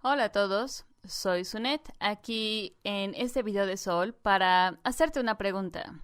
Hola a todos, soy Sunet, aquí en este video de Sol para hacerte una pregunta.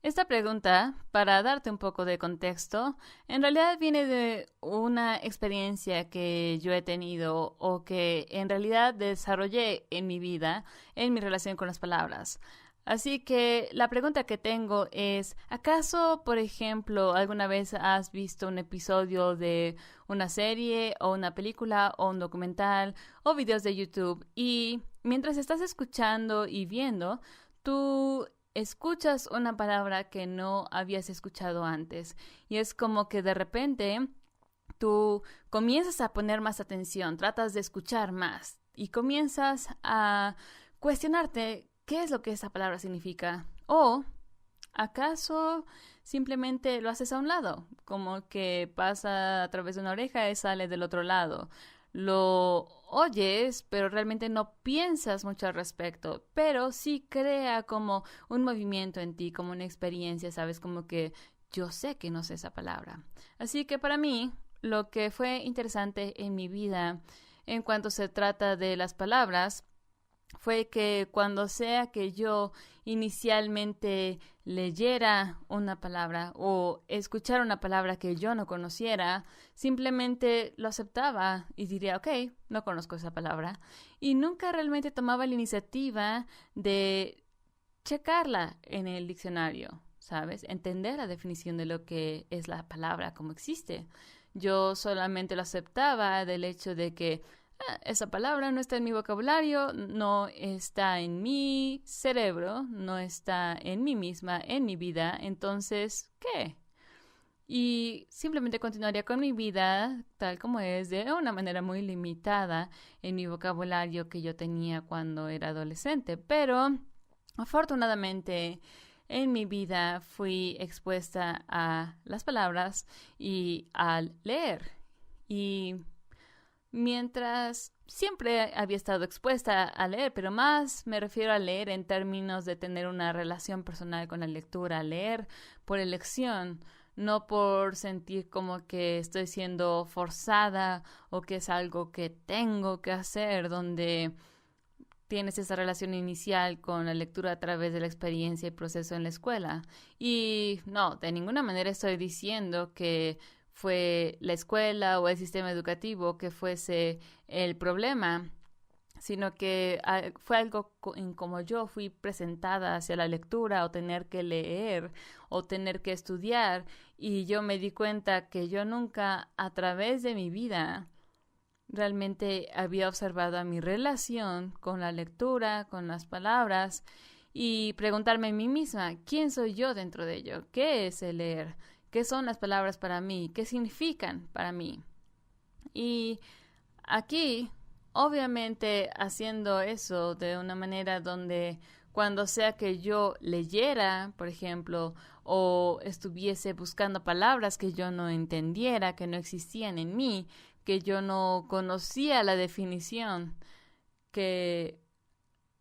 Esta pregunta, para darte un poco de contexto, en realidad viene de una experiencia que yo he tenido o que en realidad desarrollé en mi vida, en mi relación con las palabras. Así que la pregunta que tengo es, ¿acaso, por ejemplo, alguna vez has visto un episodio de una serie o una película o un documental o videos de YouTube y mientras estás escuchando y viendo, tú escuchas una palabra que no habías escuchado antes y es como que de repente tú comienzas a poner más atención, tratas de escuchar más y comienzas a cuestionarte qué es lo que esa palabra significa o acaso simplemente lo haces a un lado, como que pasa a través de una oreja y sale del otro lado. Lo oyes, pero realmente no piensas mucho al respecto, pero sí crea como un movimiento en ti, como una experiencia, ¿sabes? Como que yo sé que no sé esa palabra. Así que para mí, lo que fue interesante en mi vida en cuanto se trata de las palabras fue que cuando sea que yo inicialmente leyera una palabra o escuchara una palabra que yo no conociera, simplemente lo aceptaba y diría, ok, no conozco esa palabra. Y nunca realmente tomaba la iniciativa de checarla en el diccionario, ¿sabes? Entender la definición de lo que es la palabra, como existe. Yo solamente lo aceptaba del hecho de que esa palabra no está en mi vocabulario, no está en mi cerebro, no está en mí misma, en mi vida, entonces, ¿qué? Y simplemente continuaría con mi vida tal como es, de una manera muy limitada en mi vocabulario que yo tenía cuando era adolescente. Pero afortunadamente en mi vida fui expuesta a las palabras y al leer. Y mientras siempre había estado expuesta a leer, pero más me refiero a leer en términos de tener una relación personal con la lectura, leer por elección, no por sentir como que estoy siendo forzada o que es algo que tengo que hacer, donde tienes esa relación inicial con la lectura a través de la experiencia y proceso en la escuela. Y no, de ninguna manera estoy diciendo que fue la escuela o el sistema educativo que fuese el problema, sino que fue algo en como yo fui presentada hacia la lectura o tener que leer o tener que estudiar y yo me di cuenta que yo nunca a través de mi vida realmente había observado a mi relación con la lectura, con las palabras y preguntarme a mí misma, ¿quién soy yo dentro de ello? ¿Qué es el leer? ¿Qué son las palabras para mí? ¿Qué significan para mí? Y aquí, obviamente, haciendo eso de una manera donde cuando sea que yo leyera, por ejemplo, o estuviese buscando palabras que yo no entendiera, que no existían en mí, que yo no conocía la definición, que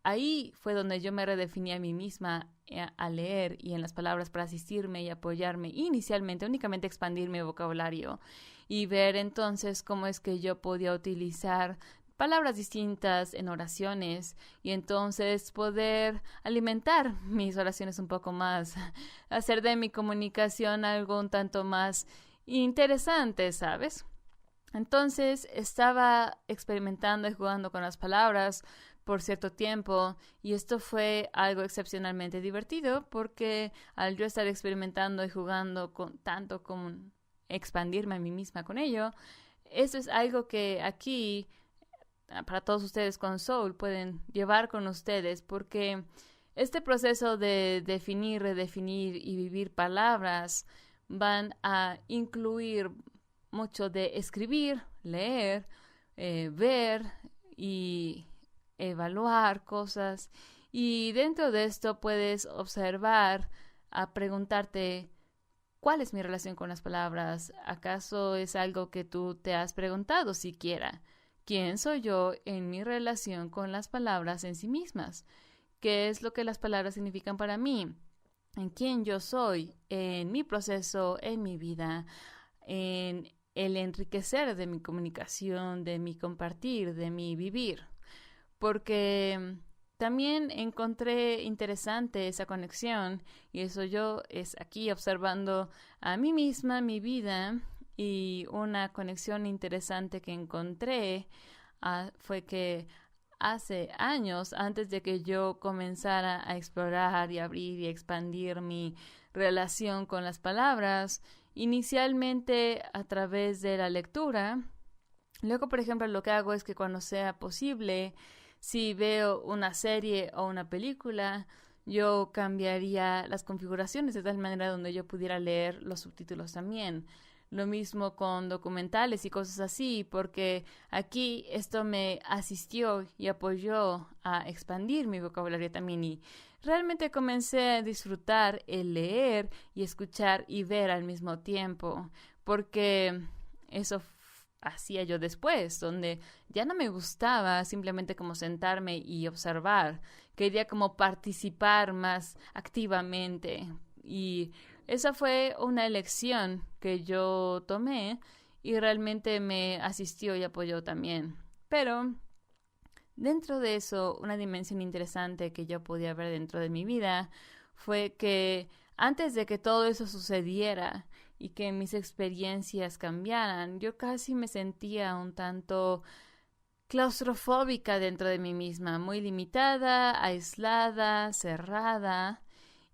ahí fue donde yo me redefiní a mí misma a leer y en las palabras para asistirme y apoyarme, inicialmente únicamente expandir mi vocabulario y ver entonces cómo es que yo podía utilizar palabras distintas en oraciones y entonces poder alimentar mis oraciones un poco más, hacer de mi comunicación algo un tanto más interesante, ¿sabes? Entonces estaba experimentando y jugando con las palabras por cierto tiempo y esto fue algo excepcionalmente divertido porque al yo estar experimentando y jugando con tanto como expandirme a mí misma con ello, eso es algo que aquí para todos ustedes con Soul pueden llevar con ustedes porque este proceso de definir, redefinir y vivir palabras van a incluir mucho de escribir, leer, ver y evaluar cosas. Y dentro de esto puedes observar, a preguntarte, ¿cuál es mi relación con las palabras? ¿Acaso es algo que tú te has preguntado siquiera? ¿Quién soy yo en mi relación con las palabras en sí mismas? ¿Qué es lo que las palabras significan para mí? ¿En quién yo soy? En mi proceso, en mi vida, en el enriquecer de mi comunicación, de mi compartir, de mi vivir, porque también encontré interesante esa conexión y eso yo es aquí observando a mí misma, mi vida, y una conexión interesante que encontré fue que hace años, antes de que yo comenzara a explorar y abrir y expandir mi relación con las palabras, inicialmente a través de la lectura. Luego, por ejemplo, lo que hago es que cuando sea posible, si veo una serie o una película, yo cambiaría las configuraciones de tal manera donde yo pudiera leer los subtítulos también. Lo mismo con documentales y cosas así, porque aquí esto me asistió y apoyó a expandir mi vocabulario también y realmente comencé a disfrutar el leer y escuchar y ver al mismo tiempo, porque eso hacía yo después, donde ya no me gustaba simplemente como sentarme y observar, quería como participar más activamente y esa fue una elección que yo tomé y realmente me asistió y apoyó también. Pero dentro de eso, una dimensión interesante que yo podía ver dentro de mi vida fue que antes de que todo eso sucediera y que mis experiencias cambiaran, yo casi me sentía un tanto claustrofóbica dentro de mí misma, muy limitada, aislada, cerrada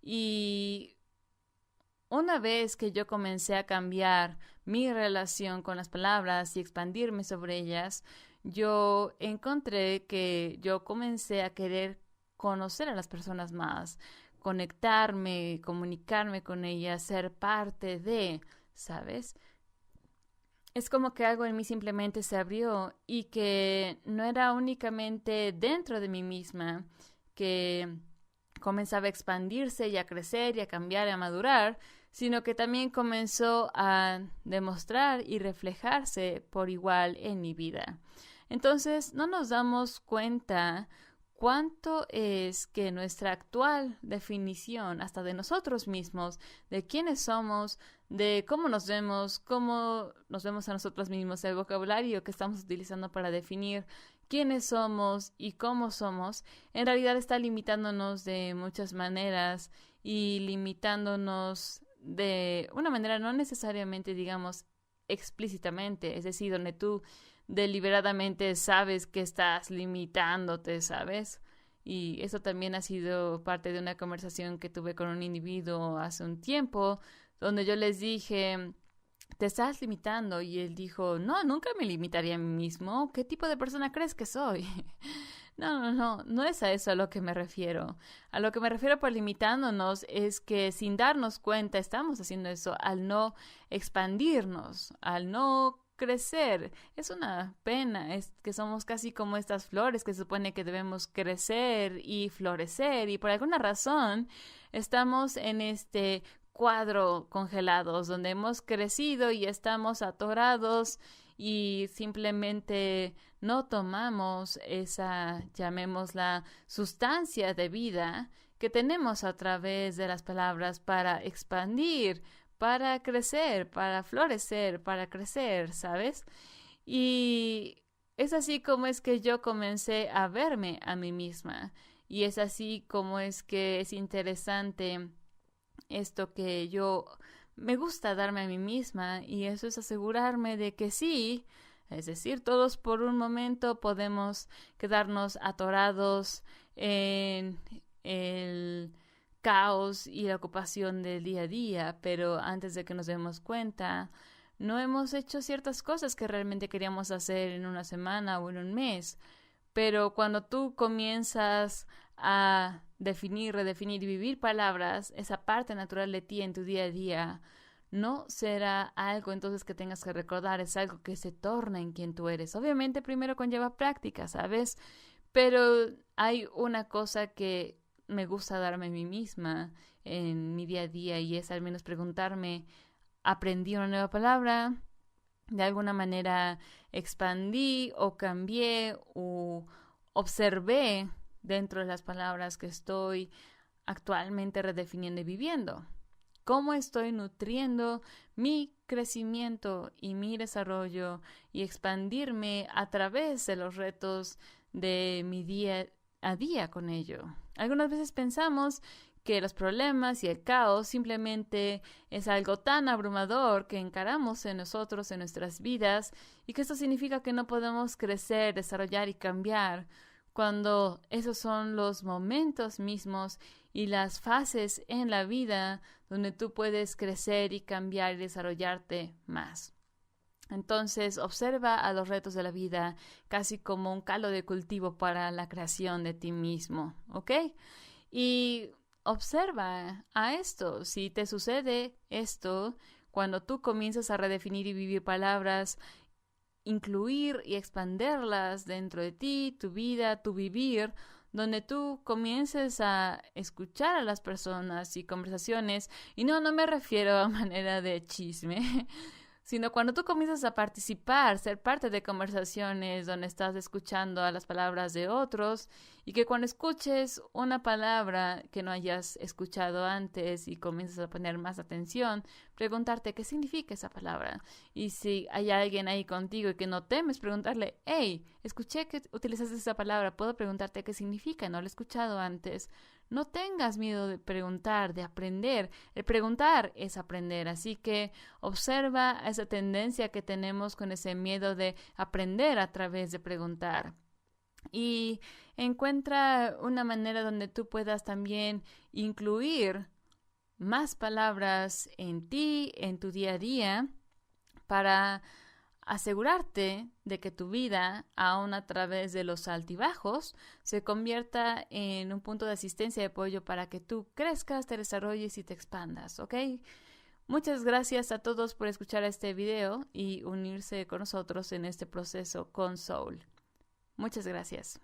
y una vez que yo comencé a cambiar mi relación con las palabras y expandirme sobre ellas, yo encontré que yo comencé a querer conocer a las personas más, conectarme, comunicarme con ellas, ser parte de, ¿sabes? Es como que algo en mí simplemente se abrió y que no era únicamente dentro de mí misma que comenzaba a expandirse y a crecer y a cambiar y a madurar, sino que también comenzó a demostrar y reflejarse por igual en mi vida. Entonces, no nos damos cuenta cuánto es que nuestra actual definición, hasta de nosotros mismos, de quiénes somos, de cómo nos vemos a nosotros mismos, el vocabulario que estamos utilizando para definir quiénes somos y cómo somos, en realidad está limitándonos de muchas maneras y limitándonos de una manera no necesariamente, digamos, explícitamente, es decir, donde tú deliberadamente sabes que estás limitándote, ¿sabes? Y eso también ha sido parte de una conversación que tuve con un individuo hace un tiempo, donde yo les dije, te estás limitando, y él dijo, no, nunca me limitaría a mí mismo. ¿Qué tipo de persona crees que soy? No es a eso a lo que me refiero. A lo que me refiero por limitándonos es que sin darnos cuenta estamos haciendo eso al no expandirnos, al no crecer. Es una pena, es que somos casi como estas flores que se supone que debemos crecer y florecer y por alguna razón estamos en este cuadro congelados donde hemos crecido y estamos atorados y simplemente no tomamos esa, llamémosla, sustancia de vida que tenemos a través de las palabras para expandir, para crecer, para florecer, para crecer, ¿sabes? Y es así como es que yo comencé a verme a mí misma y es así como es que es interesante esto que yo me gusta darme a mí misma y eso es asegurarme de que sí, es decir, todos por un momento podemos quedarnos atorados en el caos y la ocupación del día a día, pero antes de que nos demos cuenta, no hemos hecho ciertas cosas que realmente queríamos hacer en una semana o en un mes. Pero cuando tú comienzas a definir, redefinir y vivir palabras, esa parte natural de ti en tu día a día, no será algo entonces que tengas que recordar, es algo que se torna en quien tú eres. Obviamente primero conlleva práctica, ¿sabes? Pero hay una cosa que me gusta darme a mí misma en mi día a día y es al menos preguntarme, ¿aprendí una nueva palabra? ¿De alguna manera expandí o cambié o observé dentro de las palabras que estoy actualmente redefiniendo y viviendo? ¿Cómo estoy nutriendo mi crecimiento y mi desarrollo y expandirme a través de los retos de mi día a día con ello. Algunas veces pensamos que los problemas y el caos simplemente es algo tan abrumador que encaramos en nosotros, en nuestras vidas, y que esto significa que no podemos crecer, desarrollar y cambiar, cuando esos son los momentos mismos y las fases en la vida donde tú puedes crecer y cambiar y desarrollarte más. Entonces, observa a los retos de la vida casi como un caldo de cultivo para la creación de ti mismo, ¿ok? Y observa a esto. Si te sucede esto, cuando tú comienzas a redefinir y vivir palabras, incluir y expanderlas dentro de ti, tu vida, tu vivir, donde tú comiences a escuchar a las personas y conversaciones, y no me refiero a manera de chisme, sino cuando tú comienzas a participar, ser parte de conversaciones donde estás escuchando a las palabras de otros, y que cuando escuches una palabra que no hayas escuchado antes y comienzas a poner más atención, preguntarte qué significa esa palabra. Y si hay alguien ahí contigo y que no temes, preguntarle, hey, escuché que utilizaste esa palabra, ¿puedo preguntarte qué significa? No lo he escuchado antes. No tengas miedo de preguntar, de aprender. El preguntar es aprender, así que observa esa tendencia que tenemos con ese miedo de aprender a través de preguntar. Y encuentra una manera donde tú puedas también incluir más palabras en ti, en tu día a día, para asegurarte de que tu vida, aun a través de los altibajos, se convierta en un punto de asistencia y apoyo para que tú crezcas, te desarrolles y te expandas, ¿ok? Muchas gracias a todos por escuchar este video y unirse con nosotros en este proceso con Soul. Muchas gracias.